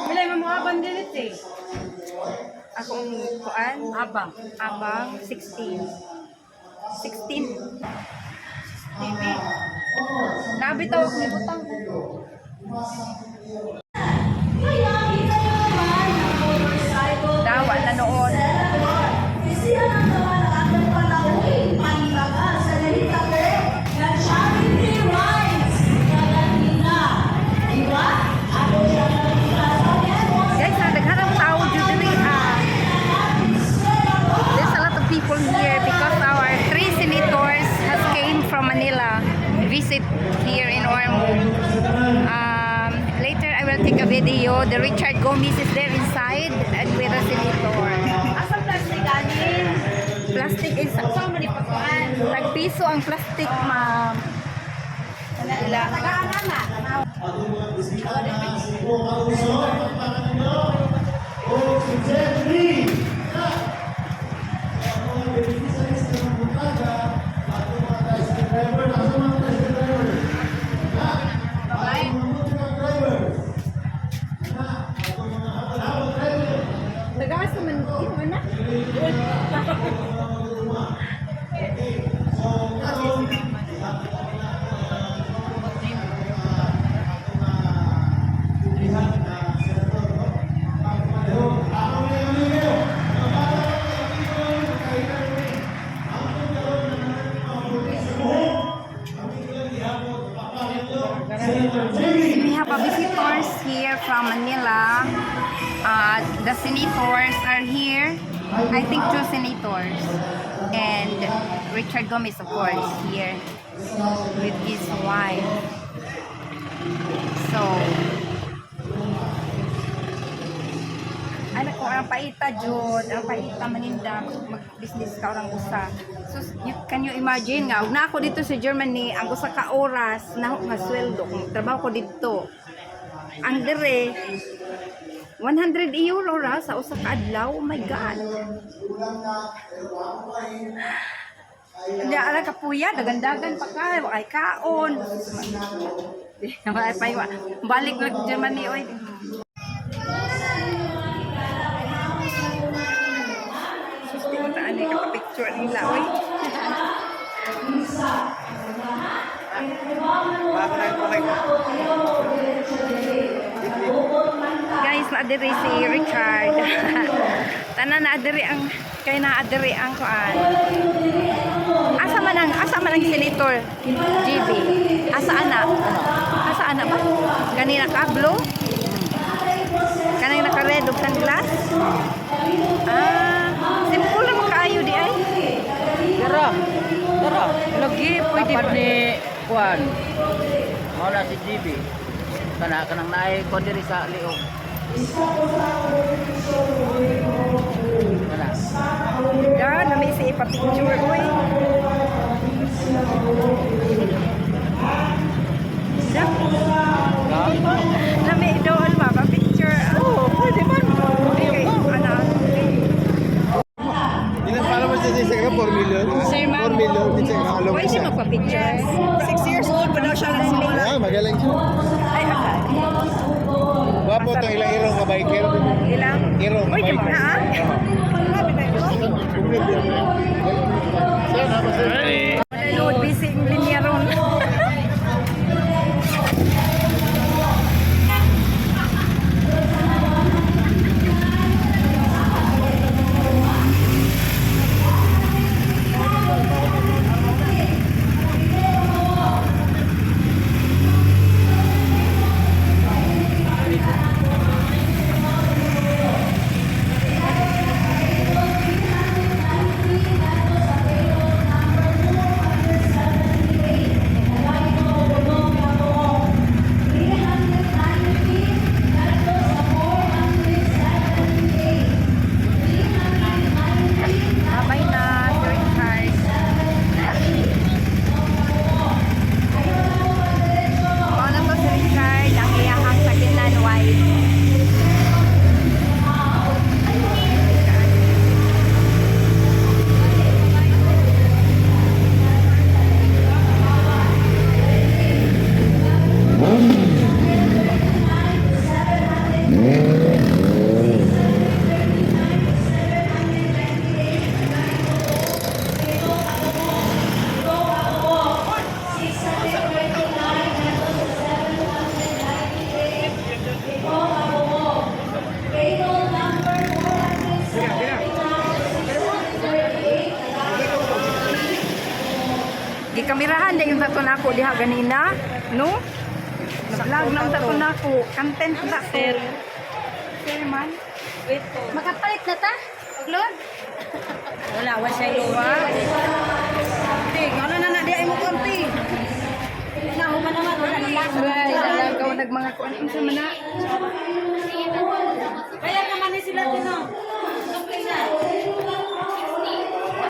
Bilay mo mga bandilit eh. Akong kuan, Abang. abang 16. 16. TV. Nabitaw ni butang. Dawa na noon. Guys, nagharap tao dito there's a lot of people here because our 3 senators has came from Manila visit here in Ormoc. Later I will take a video. The Richard Gomez is there inside and with a senator. Asa plastic anin? Plastic is Asa man ipakuan? tagpiso ang plastic, ma'am. Tagaan na. Tagas naman ito na. We have a visitors here from Manila. The senators are here. I think 2 senators. And Richard Gomez, of course, here with his wife. So, ano ko, ang paita, Jud, ang paita maninda, mag-business ka orang usa. So, can you imagine nga, na ako dito sa Germany, ang usa ka oras, na nga sweldo, kung trabaho ko dito. Ang dire, 100 euro ra sa usa ka adlaw. Oh my God. Hindi, ala ka puya, dagandagan pa ka, ay kaon. Balik na Germany, oy. Sustimutaan ni kapapicture nila, oy. Guys, naadiri si Richard. Tanan naadiri ang kay naadiri ang kuan. Asa man ang senator GB. Asa ana ba? Kanina ka blue? Kanina ka red ug sunglass? Simple lang kaayo di ay. Tara. Lagi pwede Dapat ni Juan. Wala si GB. Kanang naay ko diri sa liog. Kana. God, na may si ipapicture oy. Na may doon mapapicture. Oh, pwede man. Okay, ana. Ilang followers din sa Instagram? 4 million? Sir, ma'am. 4 million din sa followers Pwede siya. magpapicture. 6 years old pa daw siya lang simula. Magaling siya. Ay, akal. Wapo itong ilang irong ka biker. Ilang? Irong ka Pwede mo biker. na, ha? Grabe na ito. Load, busy ang linya ron. kamerahan na yung tato na ako diha ganina, no? Nag-vlog na yung tato na ako. Content na to. Sir man. Wait po. Makapalit na ta? Paglod? Wala, wala siya yung Ting, ano na na, di ay mo konti. nahuman naman. Wala nila. Right, nalagaw nag mga kuan. Ano sa mana? Kaya